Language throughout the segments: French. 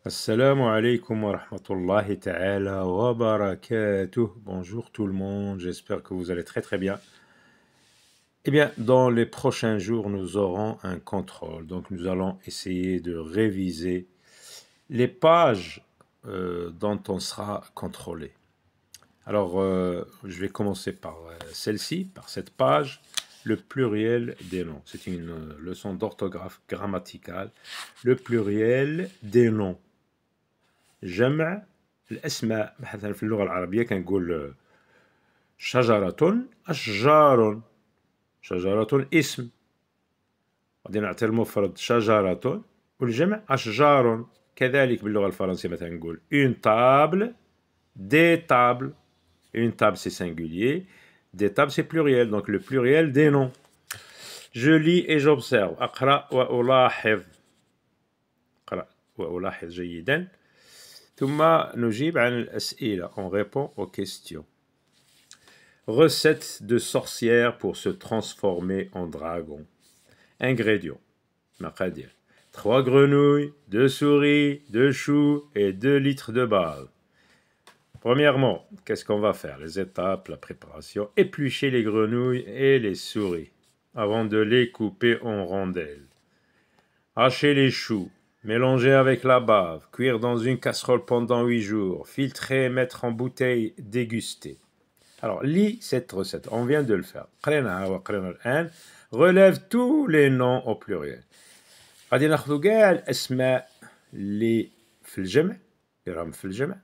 Assalamu alaikum wa rahmatullahi ta'ala wa barakatuh. Bonjour tout le monde, j'espère que vous allez très très bien. Eh bien, dans les prochains jours, nous aurons un contrôle. Donc, nous allons essayer de réviser les pages dont on sera contrôlé. Alors, je vais commencer par celle-ci, par cette page, le pluriel des noms. C'est une leçon d'orthographe grammaticale. Le pluriel des noms. جمع الأسماء مثلا في اللغة العربية كنقول شجرة أشجار شجرة اسم غادي نعطي المفرد شجرة والجمع أشجار كذلك باللغة الفرنسية مثلا نقول une table des tables une table c'est singulier des tables c'est pluriel donc le pluriel des noms je lis et j'observe أقرأ وألاحظ أقرأ وألاحظ جيدا ثم نجيب عن الأسئلة. On répond aux questions. Recette de sorcière pour se transformer en dragon. Ingrédients. مقادير. 3 grenouilles, 2 souris, 2 choux et 2 litres de bave. Premièrement, qu'est-ce qu'on va faire? Les étapes, la préparation. Éplucher les grenouilles et les souris avant de les couper en rondelles. Hacher les choux. Mélanger avec la bave, cuire dans une casserole pendant 8 jours, filtrer, mettre en bouteille, déguster. Alors, lis cette recette, on vient de le faire. Relève tous les noms au pluriel. غادي ناخذوا كاع الأسماء اللي في الجمع اللي راهم في الجمع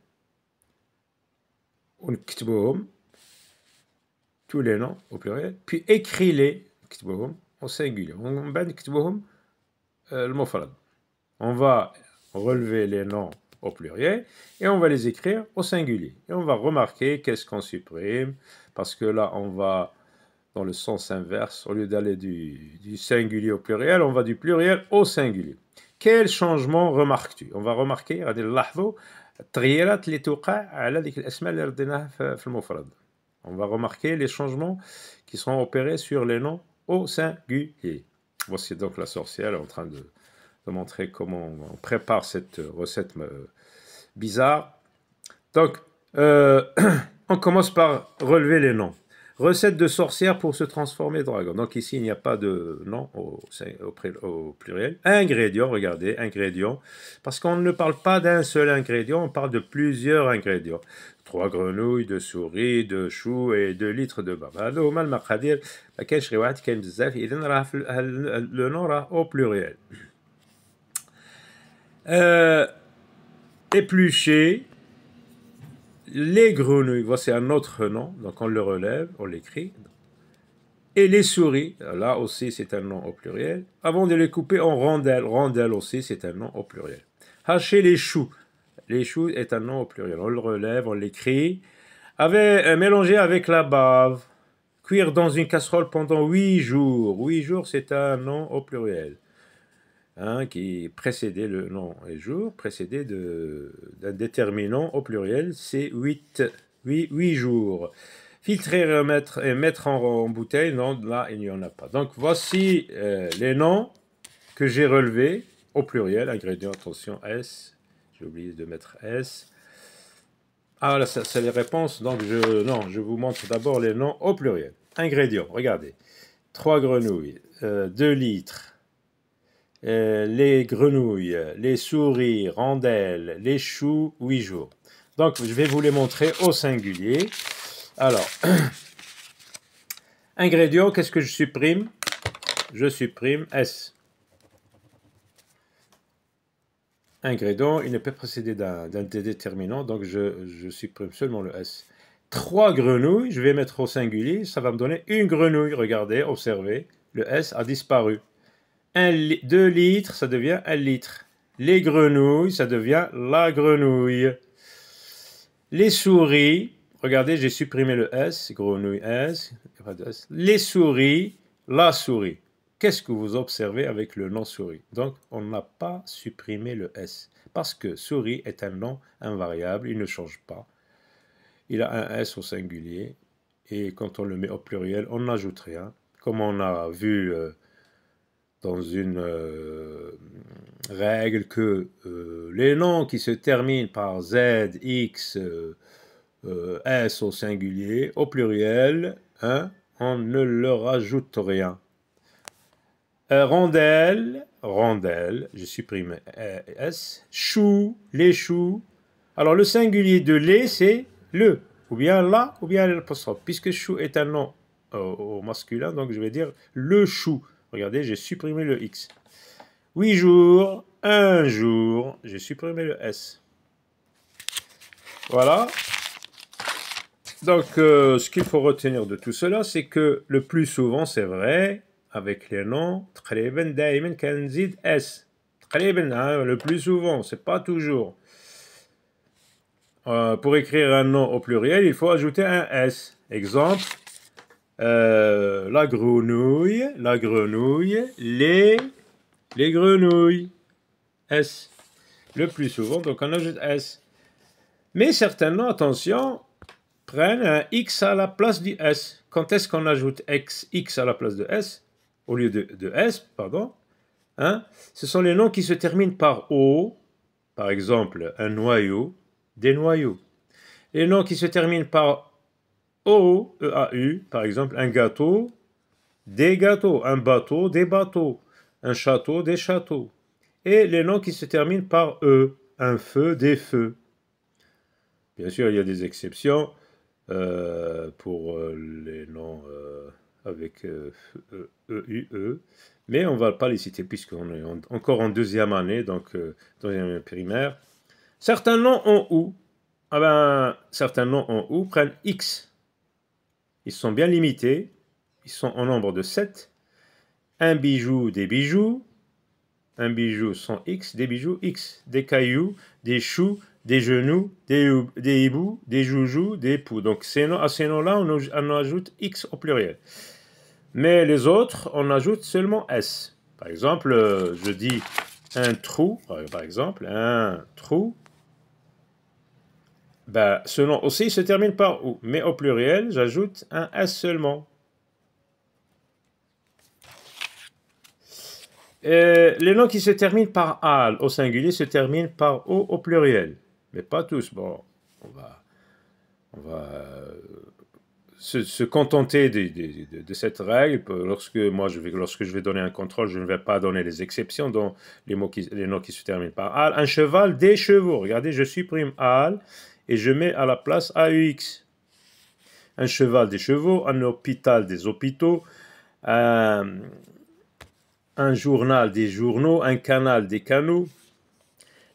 ونكتبوهم tous les noms au pluriel puis écris-les نكتبوهم au singulier ومن بعد نكتبوهم المفرد. On va relever les noms au pluriel et on va les écrire au singulier. Et on va remarquer qu'est-ce qu'on supprime, parce que là, on va dans le sens inverse. Au lieu d'aller du singulier au pluriel, on va du pluriel au singulier. Quel changement remarques-tu? On va remarquer, غادي نلاحظوا التغييرات اللي توقع على ديك الأسماء اللي رديناها في المفرد. On va remarquer les changements qui seront opérés sur les noms au singulier. Voici donc la sorcière en train de montrer comment on prépare cette recette bizarre. Donc, on commence par relever les noms. Recette de sorcière pour se transformer en dragon. Donc ici, il n'y a pas de nom au pluriel. Ingrédients, regardez, ingrédients. Parce qu'on ne parle pas d'un seul ingrédient, on parle de plusieurs ingrédients. 3 grenouilles, 2 souris, 2 choux et 2 litres de bave. هادو هما المقادير ما كاينش غير واحد كاين بزاف إذن راه le nom راه au pluriel. Éplucher les grenouilles, voici un autre nom, donc on le relève, on l'écrit. Et les souris, là aussi c'est un nom au pluriel. Avant de les couper en rondelles, rondelles aussi c'est un nom au pluriel. Hacher les choux est un nom au pluriel, on le relève, on l'écrit. Mélanger avec la bave, cuire dans une casserole pendant 8 jours. 8 jours c'est un nom au pluriel. Qui précédait le nom et jour, précédé d'un déterminant au pluriel, c'est 8 jours. Filtrer et mettre en bouteille, non, là, il n'y en a pas. Donc, voici les noms que j'ai relevés au pluriel. Ingrédients, attention, S. J'ai oublié de mettre S. Ah, là, c'est les réponses. Donc, je vous montre d'abord les noms au pluriel. Ingrédients, regardez. 3 grenouilles, 2 litres. Les grenouilles, les souris, rondelles, les choux, 8 jours. Donc, je vais vous les montrer au singulier. Alors, ingrédients, qu'est-ce que je supprime? Je supprime S. Ingrédient, il ne peut précéder d'un déterminant, donc je supprime seulement le S. 3 grenouilles, je vais mettre au singulier, ça va me donner une grenouille. Regardez, observez, le S a disparu. 2 litres, ça devient 1 litre. Les grenouilles, ça devient la grenouille. Les souris, regardez, j'ai supprimé le S, grenouille S, pas de S. Les souris, la souris. Qu'est-ce que vous observez avec le nom souris? Donc, on n'a pas supprimé le S, parce que souris est un nom invariable, il ne change pas. Il a un S au singulier, et quand on le met au pluriel, on n'ajoute rien. Comme on a vu dans une règle que les noms qui se terminent par Z, X, S au singulier, au pluriel, hein, on ne leur ajoute rien. Rondelle, rondelle, je supprime S. Chou, les choux. Alors le singulier de les, c'est le, ou bien la, ou bien l'apostrophe. Puisque chou est un nom au masculin, donc je vais dire le chou. Regardez, j'ai supprimé le X. 8 jours, un jour, j'ai supprimé le S. Voilà. Donc, ce qu'il faut retenir de tout cela, c'est que le plus souvent, c'est vrai, avec les noms, تقريبا دائما كنزيد S. تقريبا, hein, le plus souvent, c'est pas toujours. Pour écrire un nom au pluriel, il faut ajouter un S. Exemple, la grenouille, les grenouilles. S. Le plus souvent, donc on ajoute S. Mais certainement, attention, prennent un X à la place du S. Quand est-ce qu'on ajoute X à la place de S, au lieu de S, pardon, hein, ce sont les noms qui se terminent par O, par exemple, un noyau, des noyaux. Les noms qui se terminent par O, E-A-U, par exemple, un gâteau, des gâteaux, un bateau, des bateaux, un château, des châteaux. Et les noms qui se terminent par E, un feu, des feux. Bien sûr, il y a des exceptions pour les noms avec E-U-E, mais on ne va pas les citer puisqu'on est encore en deuxième année, donc deuxième année primaire. Certains noms en OU, ah ben, certains noms en OU prennent X. Ils sont bien limités, ils sont en nombre de 7. Un bijou, des bijoux. Un bijou sans X, des bijoux X. Des cailloux, des choux, des genoux, des hiboux, des joujoux, des poux. Donc à ces noms-là, on ajoute X au pluriel. Mais les autres, on ajoute seulement S. Par exemple, je dis un trou, par exemple, un trou. Ben, ce nom aussi se termine par OU. Mais au pluriel, j'ajoute un S seulement. Les noms qui se terminent par al au singulier se terminent par o au pluriel, mais pas tous. Bon, on va se contenter de cette règle. Lorsque je vais donner un contrôle, je ne vais pas donner les exceptions dans les noms qui se terminent par al. Un cheval, des chevaux. Regardez, je supprime al et je mets à la place AUX. Un cheval, des chevaux. Un hôpital, des hôpitaux. Un journal, des journaux, un canal, des canaux.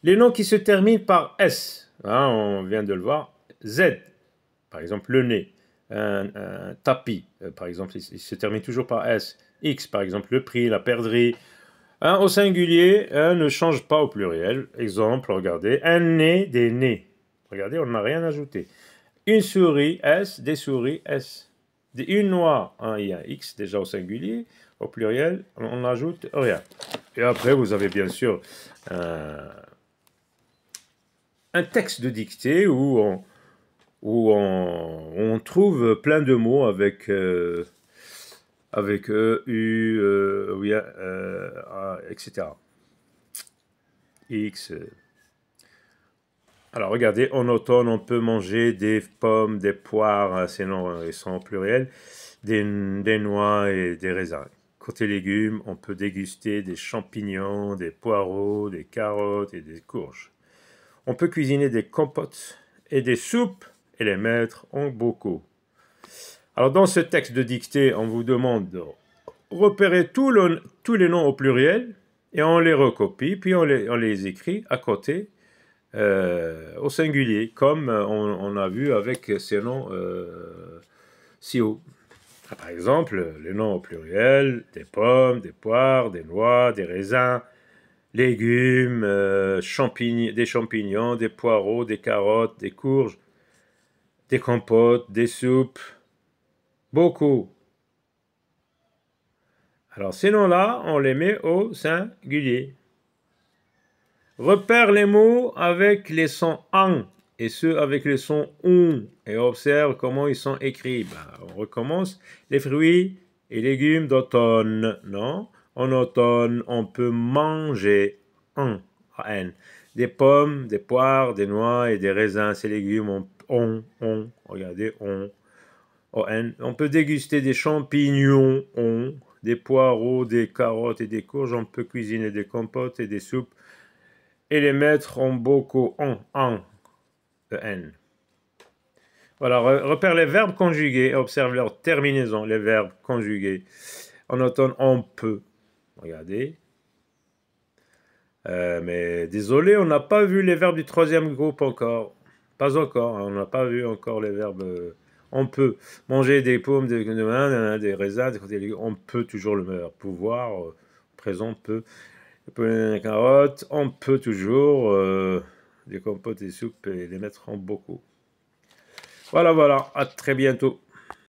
Les noms qui se terminent par S, hein, on vient de le voir, Z, par exemple le nez, un tapis, par exemple, il se termine toujours par S. X, par exemple, le prix, la perdrix. Hein, au singulier, ne change pas au pluriel. Exemple, regardez, un nez, des nez. Regardez, on n'a rien ajouté. Une souris, S, des souris, S. Une noix, hein, il y a X déjà au singulier. Au pluriel, on n'ajoute rien. Et après, vous avez bien sûr un texte de dictée où on trouve plein de mots avec E, U, etc. X. Alors regardez, en automne, on peut manger des pommes, des poires, sinon ils sont au pluriel, des noix et des raisins. Côté légumes, on peut déguster des champignons, des poireaux, des carottes et des courges. On peut cuisiner des compotes et des soupes et les mettre en bocaux. Alors dans ce texte de dictée, on vous demande de repérer tous les noms au pluriel et on les recopie, puis on les écrit à côté au singulier, comme on a vu avec ces noms si haut. Par exemple, les noms au pluriel, des pommes, des poires, des noix, des raisins, légumes, des champignons, des poireaux, des carottes, des courges, des compotes, des soupes, beaucoup. Alors ces noms-là, on les met au singulier. Repère les mots avec les sons an et ceux avec les sons on et observe comment ils sont écrits. On recommence. Les fruits et légumes d'automne, non? En automne, on peut manger. A-N. Des pommes, des poires, des noix et des raisins, ces légumes, regardez, O-N. On peut déguster des champignons, des poireaux, des carottes et des courges. On peut cuisiner des compotes et des soupes et les mettre en bocaux, E-N. Voilà, repère les verbes conjugués, observe leur terminaison, les verbes conjugués. En automne, on peut. Regardez. Mais désolé, on n'a pas vu les verbes du troisième groupe encore. Pas encore, hein, on n'a pas vu encore les verbes. On peut manger des pommes, des raisins, on peut toujours le verbe pouvoir, présent peut. Des carottes, on peut toujours des compotes et soupes et les mettre en bocaux. Voilà, à très bientôt.